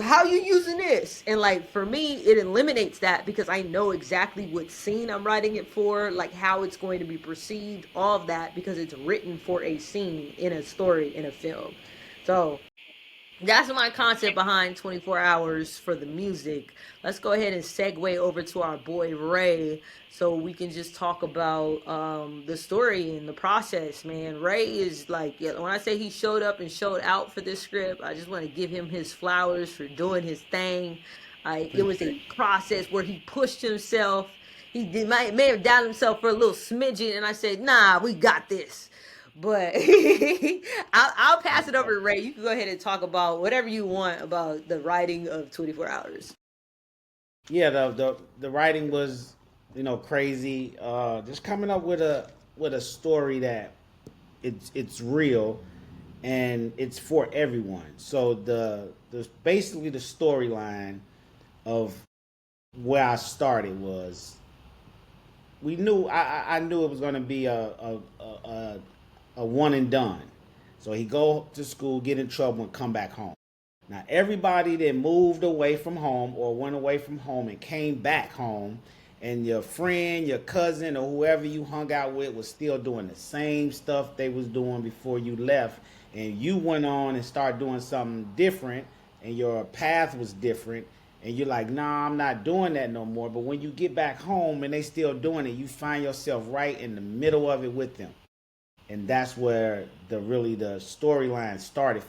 how you using this? And like for me, it eliminates that because I know exactly what scene I'm writing it for, like how it's going to be perceived, all of that, because it's written for a scene in a story in a film. So that's my concept behind 24 hours for the music. Let's go ahead and segue over to our boy Ray so we can just talk about the story and the process, man. Ray is like, yeah, when I say he showed up and showed out for this script, I just want to give him his flowers for doing his thing. Like, it was a Appreciate process where he pushed himself. May have doubted himself for a little smidgen, and I said, nah, we got this. But I'll pass it over to Ray. You can go ahead and talk about whatever you want about the writing of 24 Hours. yeah, the writing was, crazy. Just coming up with a story that it's real and it's for everyone. So the basically the storyline of where I started was we knew I knew it was going to be a one and done. So he go to school, get in trouble, and come back home. Now everybody that moved away from home or went away from home and came back home, and your friend, your cousin, or whoever you hung out with was still doing the same stuff they was doing before you left, and you went on and started doing something different, and your path was different, and you're like, nah, I'm not doing that no more. But when you get back home and they still doing it, you find yourself right in the middle of it with them, and that's where the storyline started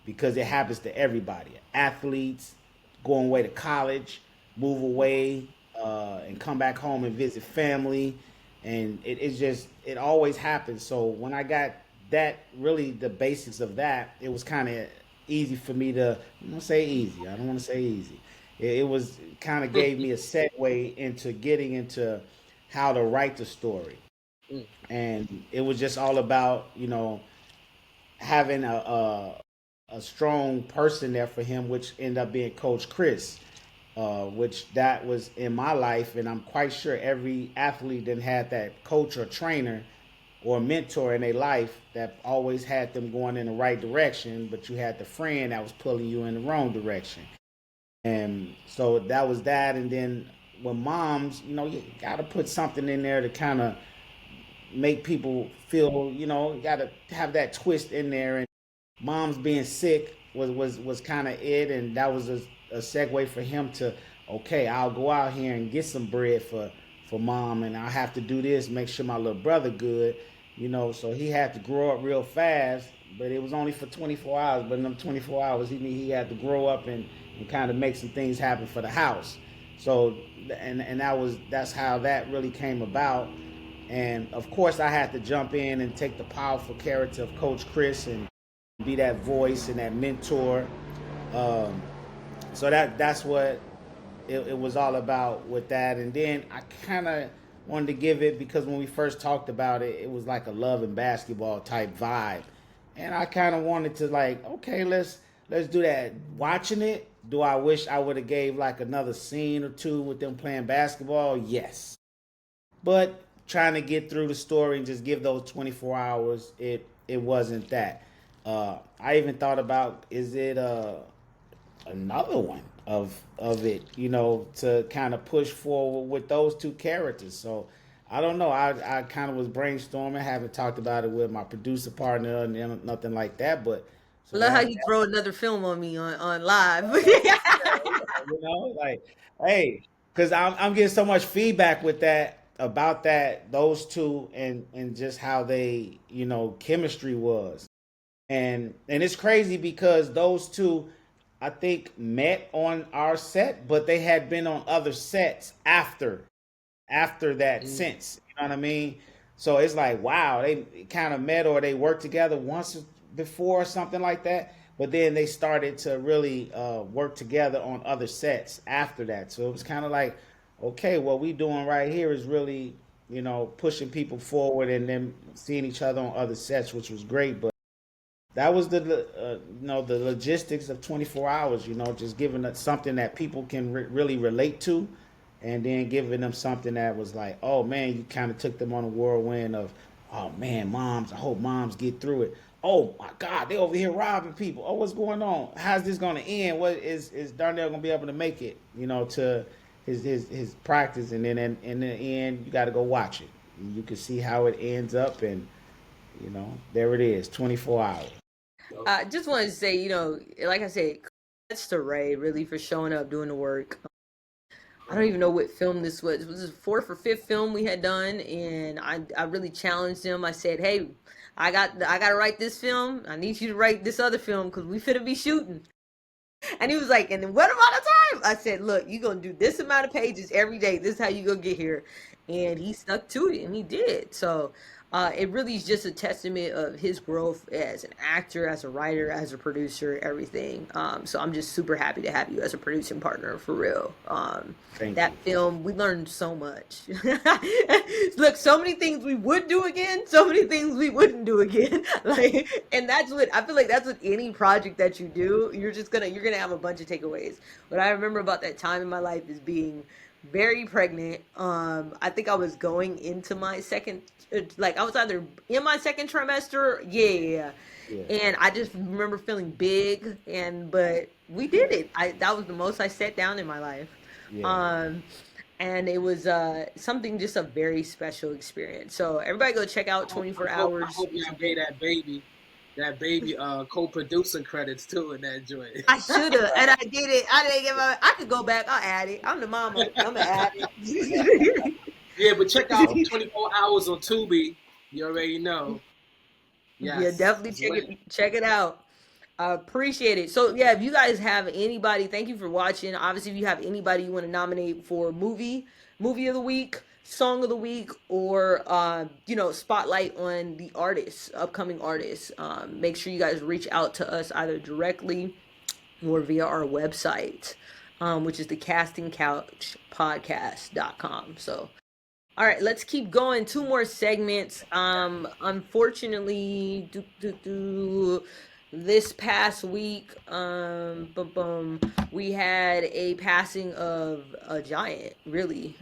because it happens to everybody. Athletes going away to college, move away, and come back home and visit family, and it's just it always happens. So when I got that, really the basics of that, it was kind of easy for me to. I'm gonna say easy. I don't want to say easy. It was kind of gave me a segue into getting into how to write the story, Mm. and it was just all about having a strong person there for him, which ended up being Coach Chris, which that was in my life, and I'm quite sure every athlete that had that coach or trainer or mentor in their life that always had them going in the right direction, but you had the friend that was pulling you in the wrong direction. And so that was that. And then with moms, you got to put something in there to kind of make people feel, you got to have that twist in there. And mom's being sick was kind of it, and that was a segue for him to, okay, I'll go out here and get some bread for mom, and I have to do this, make sure my little brother good, so he had to grow up real fast, but it was only for 24 hours. But in them 24 hours, he had to grow up and kind of make some things happen for the house. So and that's how that really came about. And of course, I had to jump in and take the powerful character of Coach Chris and be that voice and that mentor. Um, so that's what it was all about with that. And then I kind of wanted to give it because when we first talked about it, it was like a love and basketball type vibe, and I kind of wanted to like, okay, let's do that. Watching it, do I wish I would have gave like another scene or two with them playing basketball? Yes, but trying to get through the story and just give those 24 hours, it wasn't that. I even thought about, is it another one of it, to kind of push forward with those two characters. So I don't know. I kind of was brainstorming, haven't talked about it with my producer partner and nothing like that. But I so love how that you throw another film on me on live. like, hey, because I'm getting so much feedback with that about that those two and just how they chemistry was. And it's crazy because those two, I think, met on our set, but they had been on other sets after that Mm. since. You know what I mean? So it's like, wow, they kind of met or they worked together once before or something like that. But then they started to really work together on other sets after that. So it was kind of like, okay, what we doing right here is really, pushing people forward and then seeing each other on other sets, which was great. But that was the logistics of 24 hours. Just giving us something that people can really relate to, and then giving them something that was like, oh man, you kind of took them on a whirlwind of, oh man, moms. I hope moms get through it. Oh my God, they over here robbing people. Oh, what's going on? How's this going to end? What is Darnell going to be able to make it? To his practice, and then in the end, you got to go watch it. You can see how it ends up, and there it is, 24 hours. So, I just wanted to say, like I said, congrats to Ray really for showing up, doing the work. I don't even know what film this was. It was the fourth or fifth film we had done, and I really challenged him. I said, "Hey, I got to write this film. I need you to write this other film because we finna be shooting." And he was like, "And then what amount of time?" I said, "Look, you're gonna do this amount of pages every day. This is how you gonna get here." And he stuck to it, and he did. So it really is just a testament of his growth as an actor, as a writer, as a producer, everything. So I'm just super happy to have you as a producing partner for real. Thank That you. film, we learned so much. Look, so many things we would do again, so many things we wouldn't do again. Like, and that's what I feel like. That's what any project that you do, you're gonna have a bunch of takeaways. What I remember about that time in my life is being very pregnant. I think I was going into my second, like I was either in my second trimester, yeah, Yeah, and I just remember feeling big, but we did it. I That was the most I sat down in my life. yeah. Um, and it was something just a very special experience. So everybody go check out I 24 hope I Hours. hope It's y'all a gave great. that baby co-producer credits too in that joint. I should have, and I did it. I didn't give a. I could go back. I'll add it. I'm the mama. I'm gonna add it. Yeah, but check out 24 Hours on Tubi. You already know. Yeah, Yes, definitely it's lit. check it out. I appreciate it. So yeah, if you guys have anybody, thank you for watching. Obviously, if you have anybody you want to nominate for movie of the week, song of the week, or spotlight on the artists, upcoming artists, make sure you guys reach out to us either directly or via our website, which is the castingcouchpodcast.com. So all right, let's keep going. Two more segments. Unfortunately, this past week, we had a passing of a giant. Really,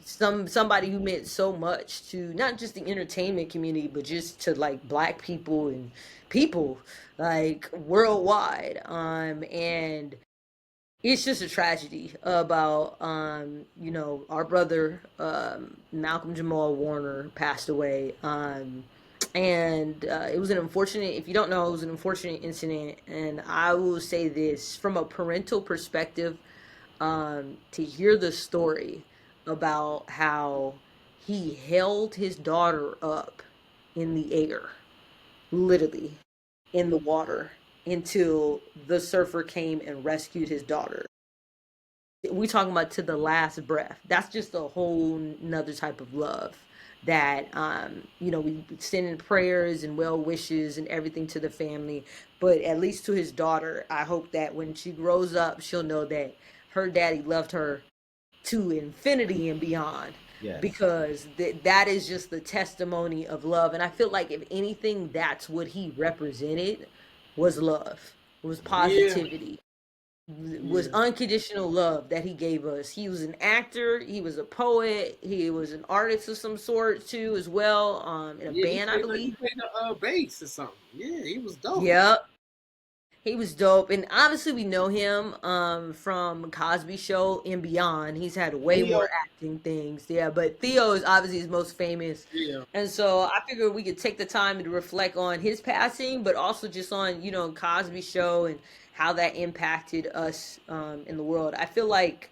somebody who meant so much to not just the entertainment community, but just to like Black people and people like worldwide. And it's just a tragedy about our brother Malcolm Jamal Warner passed away, and it was an unfortunate, if you don't know, it was an unfortunate incident. And I will say this from a parental perspective, to hear the story about how he held his daughter up in the air, literally in the water, until the surfer came and rescued his daughter. We talking about to the last breath. That's just a whole nother type of love that we send in prayers and well wishes and everything to the family, but at least to his daughter, I hope that when she grows up she'll know that her daddy loved her to infinity and beyond, Yes. because that is just the testimony of love. And I feel like if anything, that's what he represented, was love, was Yeah, positivity, was yeah, unconditional love that he gave us. He was an actor, he was a poet, he was an artist of some sort too as well, in a yeah. He band, I played the he believe. played the bass or something. Yeah, he was dope. Yep. He was dope, and obviously we know him from Cosby Show and beyond. He's had way more Theo, acting things, yeah. But Theo is obviously his most famous, yeah, and so I figured we could take the time to reflect on his passing, but also just on Cosby Show and how that impacted us in the world. I feel like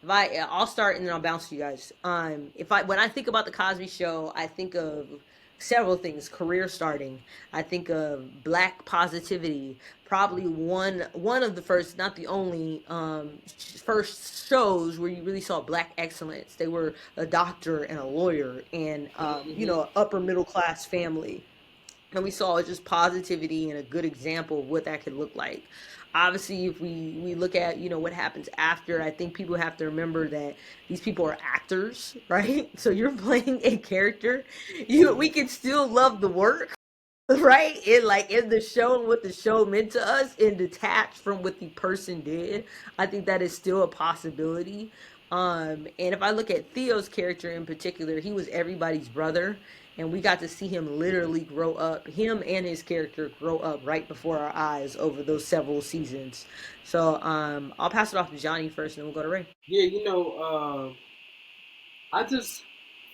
if I'll start and then I'll bounce to you guys. If I When I think about the Cosby Show, I think of several things: career starting. I think of Black positivity. Probably one of the first, not the only, first shows where you really saw Black excellence. They were a doctor and a lawyer and hmm upper middle class family. and we saw just positivity and a good example of what that could look like. Obviously, if we look at what happens after, I think people have to remember that these people are actors, right? So you're playing a character. We can still love the work, right? In the show and what the show meant to us, and detached from what the person did. I think that is still a possibility. And if I look at Theo's character in particular, he was everybody's brother, and we got to see him literally grow up, him and his character grow up right before our eyes over those several seasons. So I'll pass it off to Johnny first, and then we'll go to Ray. Yeah, I just,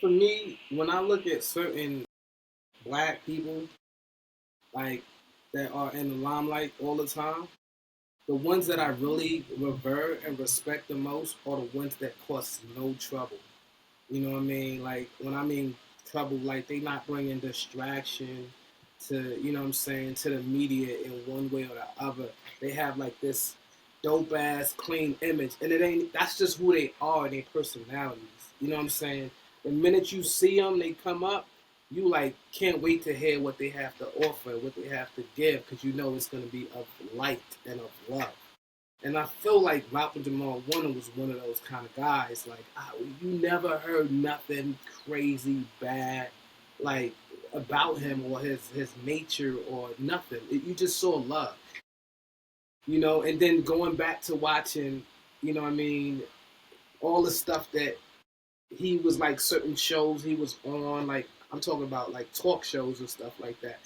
for me, when I look at certain black people like that are in the limelight all the time, the ones that I really revere and respect the most are the ones that cause no trouble. You know what I mean? Like when I mean trouble, like they not bringing distraction to, you know what I'm saying, to the media in one way or the other. They have like this dope ass clean image, and it ain't. That's just who they are, their personalities. You know what I'm saying? The minute you see them, they come up. You like can't wait to hear what they have to offer, what they have to give, because you know it's gonna be of light and of love. And I feel like Rapper Jamal Warner was one of those kind of guys. Like, you never heard nothing crazy, bad, like, about him or his nature or nothing. You just saw love, and then going back to watching, what I mean, all the stuff that he was like, certain shows he was on, like, I'm talking about like talk shows and stuff like that.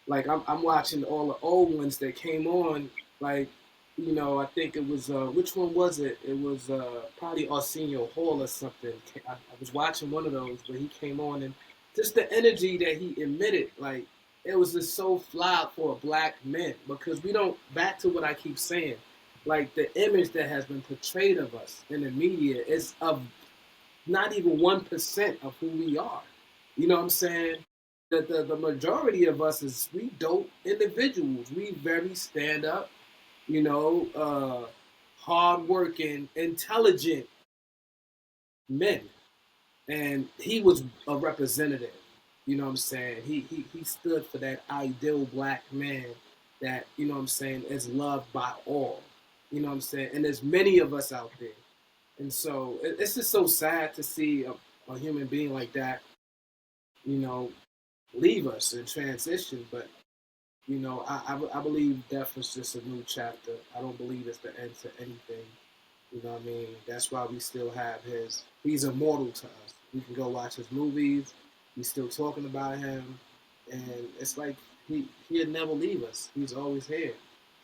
Like I'm watching all the old ones that came on. Like, I think it was which one was it? It was probably Arsenio Hall or something. I was watching one of those, but he came on and just the energy that he emitted, like it was just so fly for a black man because we don't. Back to what I keep saying, like the image that has been portrayed of us in the media is of not even 1% of who we are. You know what I'm saying? The majority of us is we dope individuals. We very stand up, hardworking, intelligent men. And he was a representative. You know what I'm saying? He stood for that ideal black man that, what I'm saying, is loved by all. You know what I'm saying? And there's many of us out there. And so it's just so sad to see a human being like that, you know, leave us and transition. But I believe death is just a new chapter. I don't believe it's the end to anything. You know what I mean? That's why we still have his. He's immortal to us. We can go watch his movies. We're still talking about him, and it's like he'd never leave us. He's always here,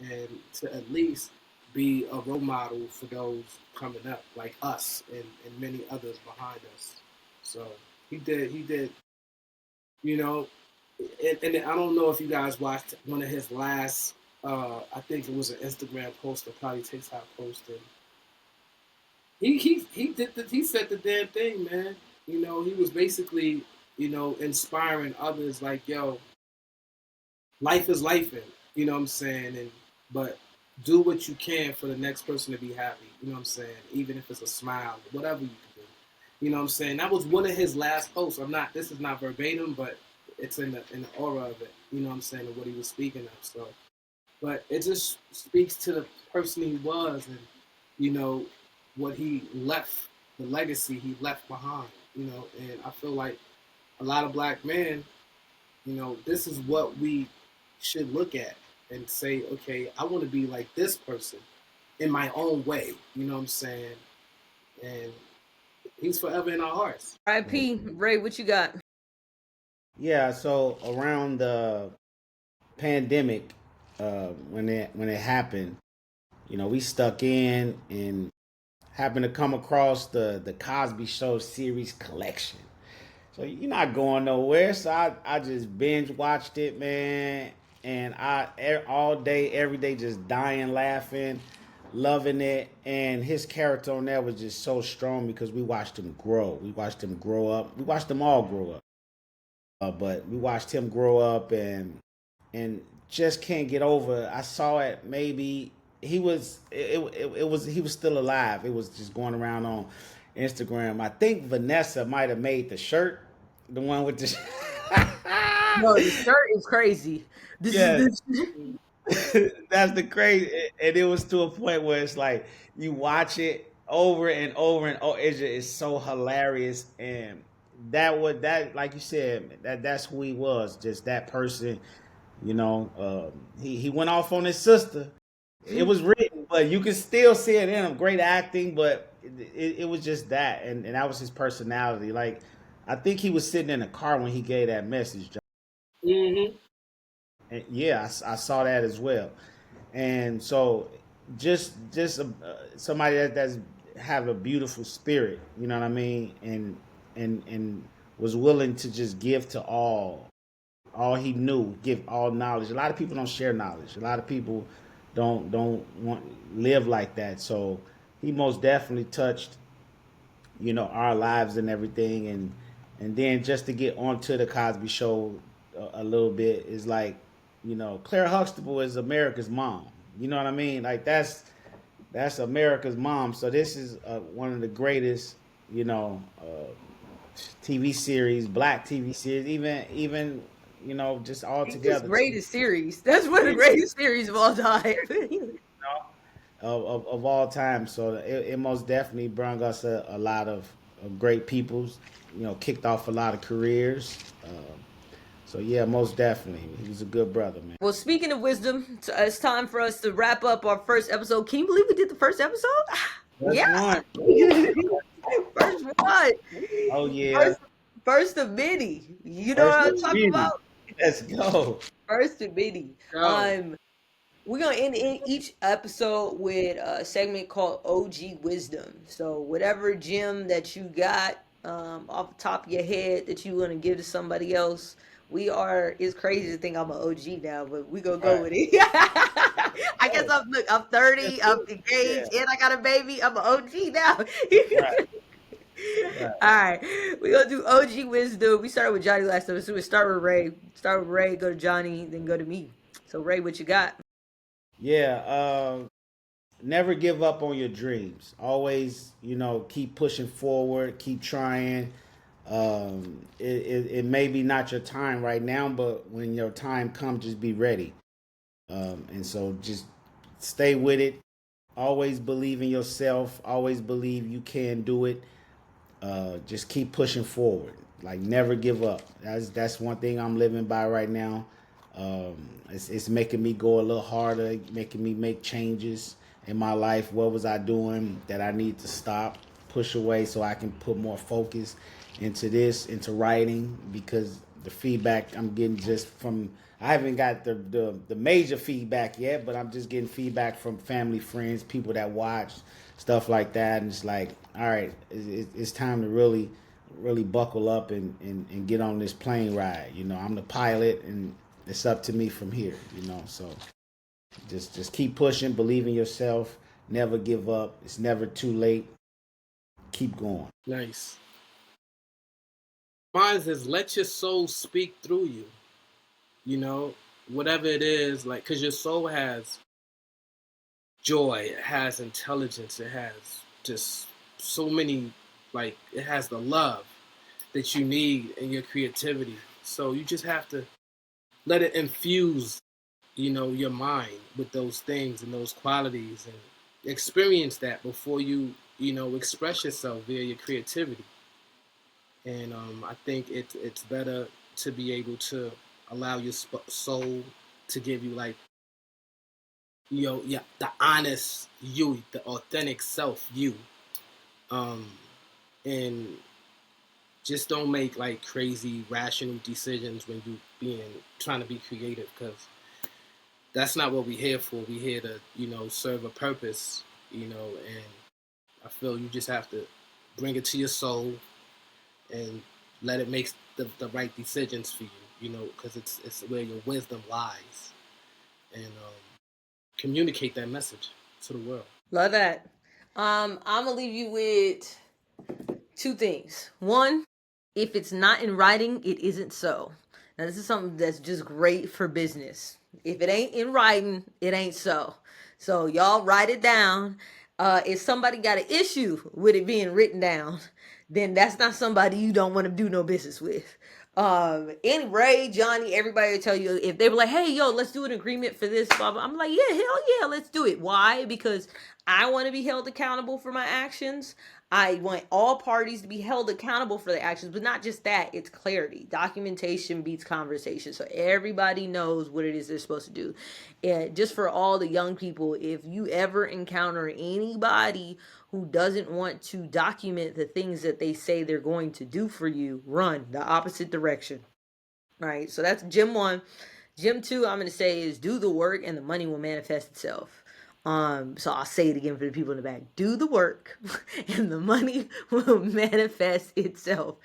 and to at least be a role model for those coming up, like us and many others behind us. So he did. He did. You know, and I don't know if you guys watched one of his last. I think it was an Instagram post or probably TikTok post. And he said the damn thing, man. He was basically inspiring others like, yo, life is life, you know what I'm saying, and but do what you can for the next person to be happy. You know what I'm saying, even if it's a smile, whatever you can do. You know what I'm saying. That was one of his last posts. I'm not. This is not verbatim, but it's in the aura of it. You know what I'm saying, of what he was speaking of. So, but it just speaks to the person he was, and you know what he left, the legacy he left behind. And I feel like a lot of black men, this is what we should look at and say, okay, I want to be like this person in my own way. You know what I'm saying? And he's forever in our hearts. R.I.P. Ray, what you got? Yeah, so around the pandemic, when it happened, we stuck in and happened to come across the Cosby Show series collection. So you're not going nowhere. So I just binge watched it, man, and all day, every day, just dying laughing, loving it. And his character on there was just so strong because we watched him grow. We watched him grow up. We watched them all grow up. But we watched him grow up and just can't get over. I saw it maybe he was still alive. It was just going around on Instagram. I think Vanessa might have made the shirt, the one with the No, the shirt is crazy. This is Yes. this. That's the crazy, and it was to a point where it's like you watch it over and over and over. It's so hilarious, and that like you said, that's who he was, just that person. You know, he went off on his sister. It was written, but you can still see it in him. Great acting, but it was just that, and that was his personality. Like I think he was sitting in a car when he gave that message. Mm-hmm. And yeah, I saw that as well. And so, just somebody that's have a beautiful spirit, you know what I mean, and was willing to just give to all he knew, give all knowledge. A lot of people don't share knowledge. A lot of people don't want live like that. So he most definitely touched, our lives and everything, and then just to get onto the Cosby Show a little bit is like, Claire Huxtable is America's mom. You know what I mean? Like that's America's mom. So this is one of the greatest, TV series, black TV series, even just all Ain't this together too. greatest series? That's one of the greatest series of all time. Of all time. So it most definitely brought us a lot of great peoples, kicked off a lot of careers. So yeah, most definitely. He was a good brother, man. Well, speaking of wisdom, it's time for us to wrap up our first episode. Can you believe we did the first episode? That's Yeah, one. first one, Oh yeah. first, first of many. You know First what of I'm talking many. about? Let's go. First of many. Go. We're gonna end in each episode with a segment called OG Wisdom. So whatever gem that you got off the top of your head that you want to give to somebody else, we are. It's crazy to think I'm an OG now, but we gonna go Right. with it. I guess Oh, I'm let's 30, I'm do it. Yeah. engaged, and I got a baby. I'm an OG now. Right. Right. All right, we gonna do OG Wisdom. We started with Johnny last time, so we start with Ray. Start with Ray, go to Johnny, then go to me. So Ray, what you got? Yeah. Never give up on your dreams. Always, keep pushing forward, keep trying. It may be not your time right now, but when your time comes, just be ready. And so just stay with it. Always believe in yourself. Always believe you can do it. Just keep pushing forward. Like never give up. That's one thing I'm living by right now. It's making me go a little harder, making me make changes in my life. What was I doing that I need to stop, push away, so I can put more focus into writing, because the feedback I'm getting just from I haven't got the major feedback yet, but I'm just getting feedback from family, friends, people that watch stuff like that, and it's like, all right, it's time to really buckle up and get on this plane ride. I'm the pilot, and it's up to me from here. So just keep pushing, believe in yourself, never give up. It's never too late. Keep going. Nice. Mine is let your soul speak through you. You know, whatever it is, like, because your soul has joy, it has intelligence, it has just so many, like, it has the love that you need in your creativity. So you just have to let it infuse, your mind with those things and those qualities, and experience that before you, express yourself via your creativity. And I think it's better to be able to allow your soul to give you, like, yeah, the honest you, the authentic self you, um, and just don't make like crazy rational decisions when you being trying to be creative, because that's not what we're here for. We're here to serve a purpose, and I feel you just have to bring it to your soul and let it make the right decisions for you, because it's where your wisdom lies, and communicate that message to the world. Love that. I'm gonna leave you with two things. One, if it's not in writing, it isn't so. Now, this is something that's just great for business. If it ain't in writing, it ain't so. So, y'all write it down. If somebody got an issue with it being written down, then that's not somebody you don't want to do no business with. And Ray, Johnny, everybody will tell you if they were like, "Hey, yo, let's do an agreement for this," blah blah. I'm like, "Yeah, hell yeah, let's do it." Why? Because I want to be held accountable for my actions. I want all parties to be held accountable for their actions, but not just that. It's clarity. Documentation beats conversation, so everybody knows what it is they're supposed to do. And just for all the young people, if you ever encounter anybody who doesn't want to document the things that they say they're going to do for you, run the opposite direction. Right. So that's gym one. Gym two, I'm gonna say is do the work and the money will manifest itself. So I'll say it again for the people in the back. Do the work and the money will manifest itself.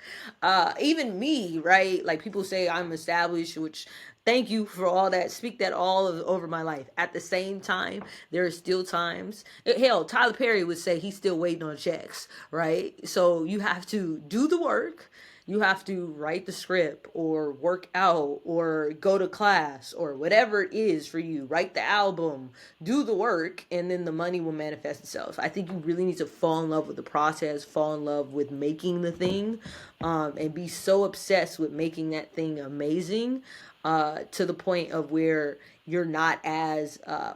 Even me, right? Like people say I'm established, which thank you for all that. Speak that over my life. At the same time, there are still times. Hell, Tyler Perry would say he's still waiting on checks, right? So you have to do the work, you have to write the script or work out or go to class or whatever it is for you. Write the album, do the work, and then the money will manifest itself. I think you really need to fall in love with the process, fall in love with making the thing, and be so obsessed with making that thing amazing to the point of where you're not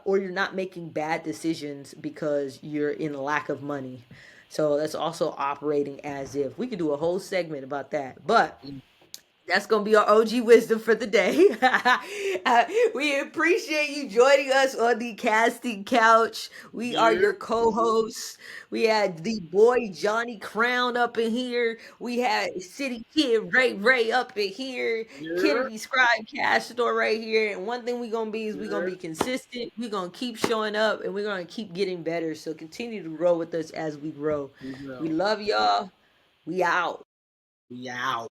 or you're not making bad decisions because you're in lack of money. So that's also operating as if we could do a whole segment about that. But that's going to be our OG wisdom for the day. We appreciate you joining us on the casting couch. We are Yeah, your co hosts. We had the boy Johnny Crown up in here. We had City Kid Ray up in here. yeah, Kennedy Scribe Cash Store right here. And one thing we're going to be is we're going to yeah. be consistent. We're going to keep showing up and we're going to keep getting better. So continue to grow with us as we grow. We We will. love y'all. We out. We out.